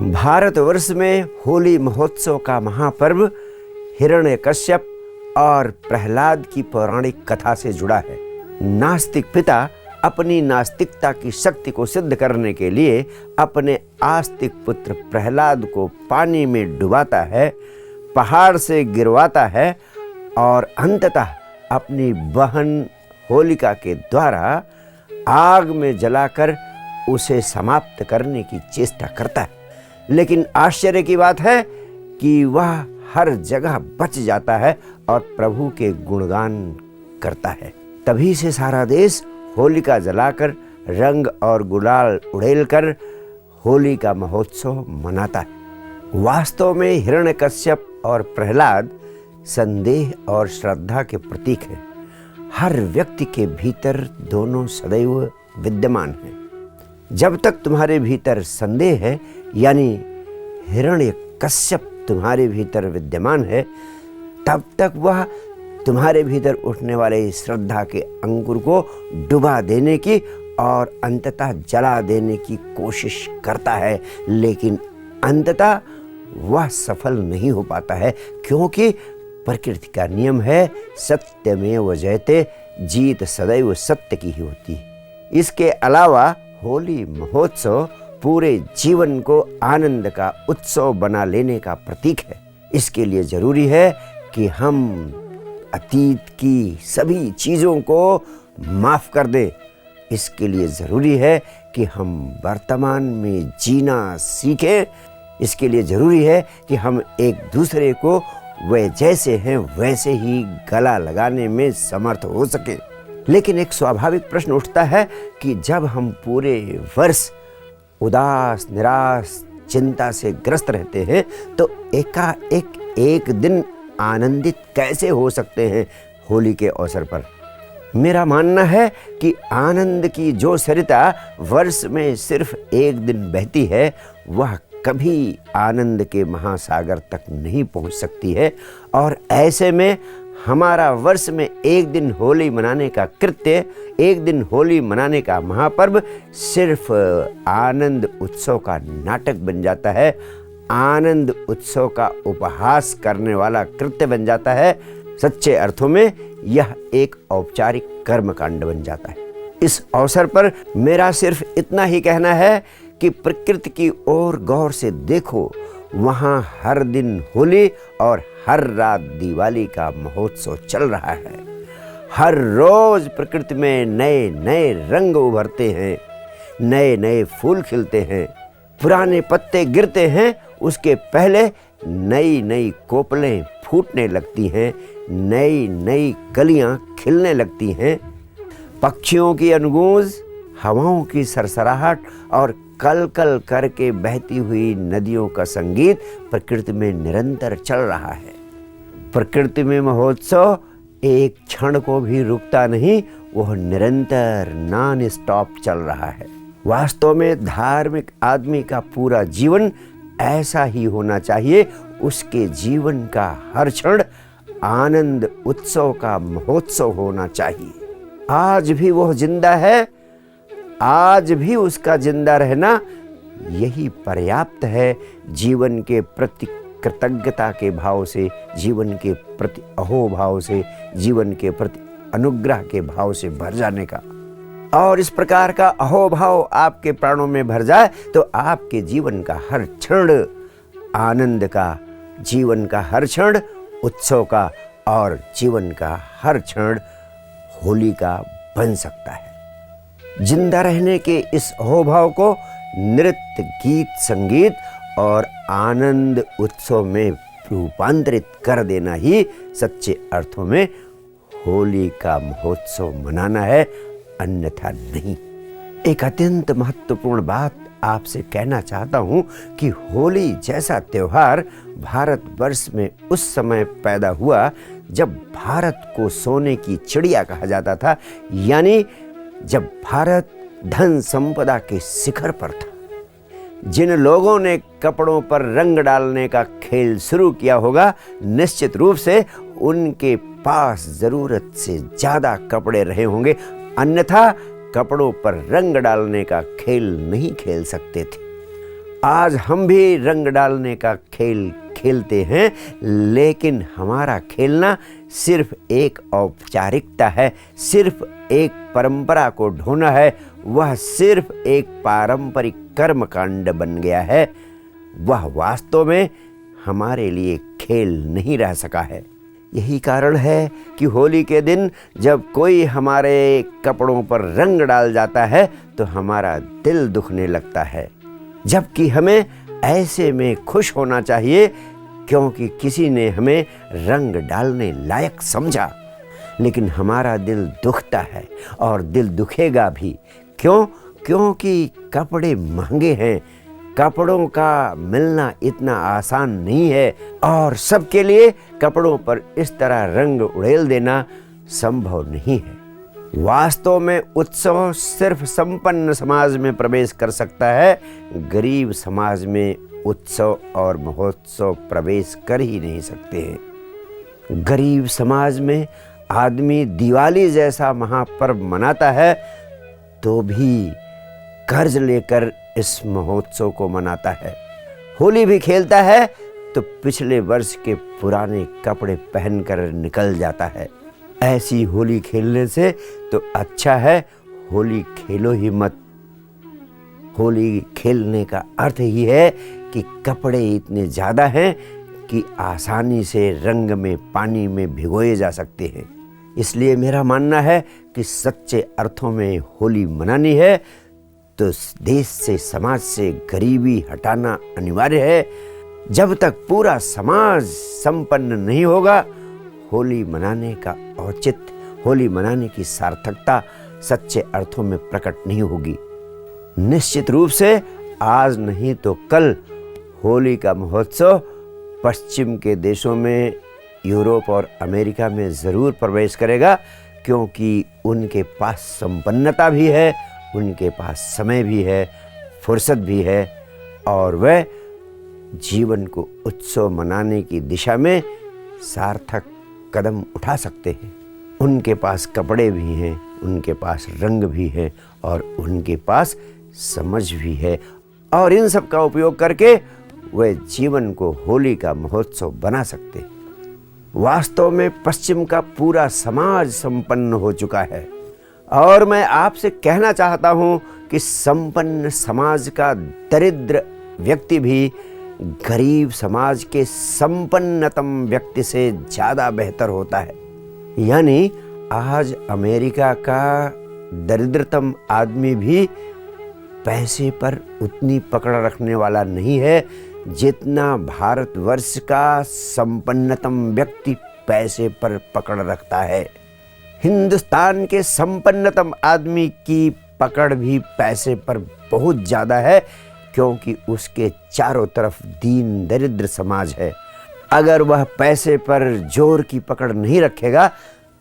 भारतवर्ष में होली महोत्सव का महापर्व हिरण्यकश्यप और प्रहलाद की पौराणिक कथा से जुड़ा है। नास्तिक पिता अपनी नास्तिकता की शक्ति को सिद्ध करने के लिए अपने आस्तिक पुत्र प्रहलाद को पानी में डुबाता है, पहाड़ से गिरवाता है और अंततः अपनी बहन होलिका के द्वारा आग में जलाकर उसे समाप्त करने की चेष्टा करता है। लेकिन आश्चर्य की बात है कि वह हर जगह बच जाता है और प्रभु के गुणगान करता है। तभी से सारा देश होलिका जलाकर रंग और गुलाल उड़ेलकर होली का महोत्सव मनाता है। वास्तव में हिरण्यकश्यप और प्रहलाद संदेह और श्रद्धा के प्रतीक हैं। हर व्यक्ति के भीतर दोनों सदैव विद्यमान हैं। जब तक तुम्हारे भीतर संदेह है, यानी हिरण्यकश्यप तुम्हारे भीतर विद्यमान है, तब तक वह तुम्हारे भीतर उठने वाले श्रद्धा के अंकुर को डुबा देने की और अंततः जला देने की कोशिश करता है। लेकिन अंततः वह सफल नहीं हो पाता है, क्योंकि प्रकृति का नियम है सत्यमेव जयते, जीत सदैव सत्य की ही होती है। इसके अलावा होली महोत्सव पूरे जीवन को आनंद का उत्सव बना लेने का प्रतीक है। इसके लिए जरूरी है कि हम अतीत की सभी चीज़ों को माफ़ कर दें। इसके लिए ज़रूरी है कि हम वर्तमान में जीना सीखें। इसके लिए ज़रूरी है कि हम एक दूसरे को वे जैसे हैं वैसे ही गला लगाने में समर्थ हो सके। लेकिन एक स्वाभाविक प्रश्न उठता है कि जब हम पूरे वर्ष उदास, निराश, चिंता से ग्रस्त रहते हैं, तो एकाएक एक दिन आनंदित कैसे हो सकते हैं होली के अवसर पर। मेरा मानना है कि आनंद की जो सरिता वर्ष में सिर्फ एक दिन बहती है, वह कभी आनंद के महासागर तक नहीं पहुंच सकती है। और ऐसे में हमारा वर्ष में एक दिन होली मनाने का कृत्य, एक दिन होली मनाने का महापर्व सिर्फ आनंद उत्सव का नाटक बन जाता है, आनंद उत्सव का उपहास करने वाला कृत्य बन जाता है। सच्चे अर्थों में यह एक औपचारिक कर्मकांड बन जाता है। इस अवसर पर मेरा सिर्फ इतना ही कहना है कि प्रकृति की ओर गौर से देखो, वहाँ हर दिन होली और हर रात दिवाली का महोत्सव चल रहा है। हर रोज प्रकृति में नए नए रंग उभरते हैं, नए नए फूल खिलते हैं, पुराने पत्ते गिरते हैं, उसके पहले नई नई कोपलें फूटने लगती हैं, नई नई कलियां खिलने लगती हैं। पक्षियों की अनुगूंज, हवाओं की सरसराहट और कल कल करके बहती हुई नदियों का संगीत प्रकृति में निरंतर चल रहा है। प्रकृति में महोत्सव एक क्षण को भी रुकता नहीं, वह निरंतर नॉन स्टॉप चल रहा है। वास्तव में धार्मिक आदमी का पूरा जीवन ऐसा ही होना चाहिए। उसके जीवन का हर क्षण आनंद उत्सव का महोत्सव होना चाहिए। आज भी वह जिंदा है, आज भी उसका जिंदा रहना यही पर्याप्त है जीवन के प्रति कृतज्ञता के भाव से, जीवन के प्रति अहोभाव से, जीवन के प्रति अनुग्रह के भाव से भर जाने का। और इस प्रकार का अहोभाव आपके प्राणों में भर जाए तो आपके जीवन का हर क्षण आनंद का, जीवन का हर क्षण उत्सव का और जीवन का हर क्षण होली का बन सकता है। जिंदा रहने के इस अहोभाव को नृत्य, गीत, संगीत और आनंद उत्सव में रूपांतरित कर देना ही सच्चे अर्थों में होली का महोत्सव मनाना है, अन्यथा नहीं। एक अत्यंत महत्वपूर्ण बात आपसे कहना चाहता हूँ कि होली जैसा त्योहार भारतवर्ष में उस समय पैदा हुआ जब भारत को सोने की चिड़िया कहा जाता था, यानी जब भारत धन संपदा के शिखर पर था। जिन लोगों ने कपड़ों पर रंग डालने का खेल शुरू किया होगा, निश्चित रूप से उनके पास जरूरत से ज्यादा कपड़े रहे होंगे, अन्यथा कपड़ों पर रंग डालने का खेल नहीं खेल सकते थे। आज हम भी रंग डालने का खेल खेलते हैं, लेकिन हमारा खेलना सिर्फ एक औपचारिकता है, सिर्फ एक परंपरा को ढोना है। वह सिर्फ एक पारंपरिक कर्मकांड बन गया है। वह वास्तव में हमारे लिए खेल नहीं रह सका है। यही कारण है कि होली के दिन जब कोई हमारे कपड़ों पर रंग डाल जाता है तो हमारा दिल दुखने लगता है, जबकि हमें ऐसे में खुश होना चाहिए क्योंकि किसी ने हमें रंग डालने लायक समझा। लेकिन हमारा दिल दुखता है और दिल दुखेगा भी। क्यों? क्योंकि कपड़े महंगे हैं, कपड़ों का मिलना इतना आसान नहीं है और सबके लिए कपड़ों पर इस तरह रंग उड़ेल देना संभव नहीं है। वास्तव में उत्सव सिर्फ संपन्न समाज में प्रवेश कर सकता है, गरीब समाज में उत्सव और महोत्सव प्रवेश कर ही नहीं सकते हैं। गरीब समाज में आदमी दिवाली जैसा महापर्व मनाता है तो भी कर्ज लेकर इस महोत्सव को मनाता है। होली भी खेलता है तो पिछले वर्ष के पुराने कपड़े पहनकर निकल जाता है। ऐसी होली खेलने से तो अच्छा है होली खेलो ही मत। होली खेलने का अर्थ ही है कि कपड़े इतने ज़्यादा हैं कि आसानी से रंग में पानी में भिगोए जा सकते हैं। इसलिए मेरा मानना है कि सच्चे अर्थों में होली मनानी है तो देश से, समाज से गरीबी हटाना अनिवार्य है। जब तक पूरा समाज संपन्न नहीं होगा, होली मनाने का औचित्य, होली मनाने की सार्थकता सच्चे अर्थों में प्रकट नहीं होगी। निश्चित रूप से आज नहीं तो कल होली का महोत्सव पश्चिम के देशों में, यूरोप और अमेरिका में ज़रूर प्रवेश करेगा, क्योंकि उनके पास संपन्नता भी है, उनके पास समय भी है, फुर्सत भी है और वह जीवन को उत्सव मनाने की दिशा में सार्थक कदम उठा सकते हैं। उनके पास कपड़े भी हैं, उनके पास रंग भी है और उनके पास समझ भी है और इन सब का उपयोग करके वे जीवन को होली का महोत्सव बना सकते हैं। वास्तव में पश्चिम का पूरा समाज संपन्न हो चुका है और मैं आपसे कहना चाहता हूं कि संपन्न समाज का दरिद्र व्यक्ति भी गरीब समाज के संपन्नतम व्यक्ति से ज़्यादा बेहतर होता है। यानी आज अमेरिका का दरिद्रतम आदमी भी पैसे पर उतनी पकड़ रखने वाला नहीं है जितना भारतवर्ष का संपन्नतम व्यक्ति पैसे पर पकड़ रखता है। हिंदुस्तान के संपन्नतम आदमी की पकड़ भी पैसे पर बहुत ज़्यादा है, क्योंकि उसके चारों तरफ दीन दरिद्र समाज है। अगर वह पैसे पर जोर की पकड़ नहीं रखेगा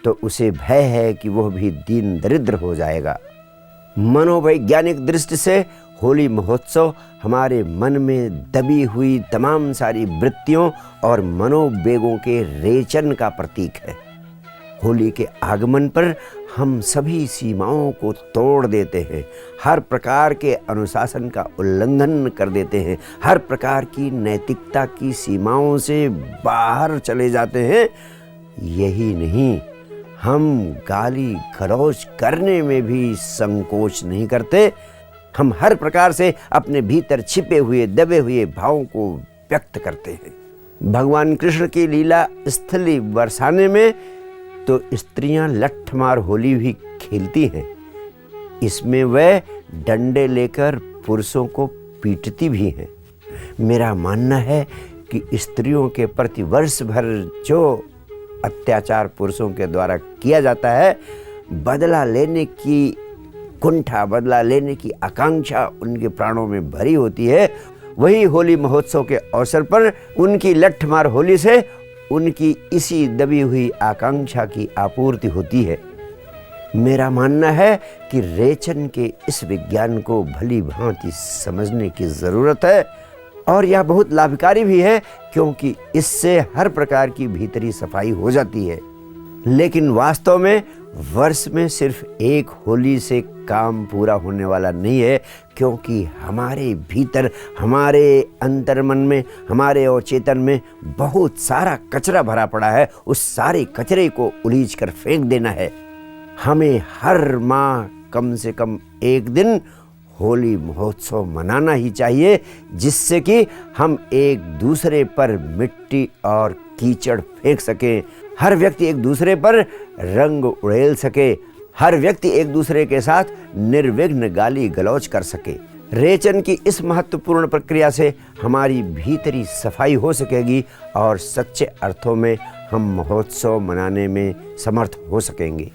तो उसे भय है कि वह भी दीन दरिद्र हो जाएगा। मनोवैज्ञानिक दृष्टि से होली महोत्सव हमारे मन में दबी हुई तमाम सारी वृत्तियों और मनोवेगों के रेचन का प्रतीक है। होली के आगमन पर हम सभी सीमाओं को तोड़ देते हैं, हर प्रकार के अनुशासन का उल्लंघन कर देते हैं, हर प्रकार की नैतिकता की सीमाओं से बाहर चले जाते हैं। यही नहीं, हम गाली गलौज करने में भी संकोच नहीं करते। हम हर प्रकार से अपने भीतर छिपे हुए दबे हुए भावों को व्यक्त करते हैं। भगवान कृष्ण की लीला स्थली बरसाने में तो स्त्रियां लठमार होली भी खेलती हैं। इसमें वह डंडे लेकर पुरुषों को पीटती भी हैं। मेरा मानना है कि स्त्रियों के प्रति वर्ष भर जो अत्याचार पुरुषों के द्वारा किया जाता है, बदला लेने की कुंठा, बदला लेने की आकांक्षा उनके प्राणों में भरी होती है। वही होली महोत्सव के अवसर पर उनकी लठमार होली से उनकी इसी दबी हुई आकांक्षा की आपूर्ति होती है। मेरा मानना है कि रेचन के इस विज्ञान को भली भांति समझने की ज़रूरत है और यह बहुत लाभकारी भी है, क्योंकि इससे हर प्रकार की भीतरी सफाई हो जाती है। लेकिन वास्तव में वर्ष में सिर्फ एक होली से काम पूरा होने वाला नहीं है, क्योंकि हमारे भीतर, हमारे अंतर्मन में, हमारे अवचेतन में बहुत सारा कचरा भरा पड़ा है। उस सारे कचरे को उलीच कर फेंक देना है। हमें हर माह कम से कम एक दिन होली महोत्सव मनाना ही चाहिए, जिससे कि हम एक दूसरे पर मिट्टी और कीचड़ फेंक सकें, हर व्यक्ति एक दूसरे पर रंग उड़ेल सके, हर व्यक्ति एक दूसरे के साथ निर्विघ्न गाली गलौज कर सके। रेचन की इस महत्वपूर्ण प्रक्रिया से हमारी भीतरी सफाई हो सकेगी और सच्चे अर्थों में हम महोत्सव मनाने में समर्थ हो सकेंगे।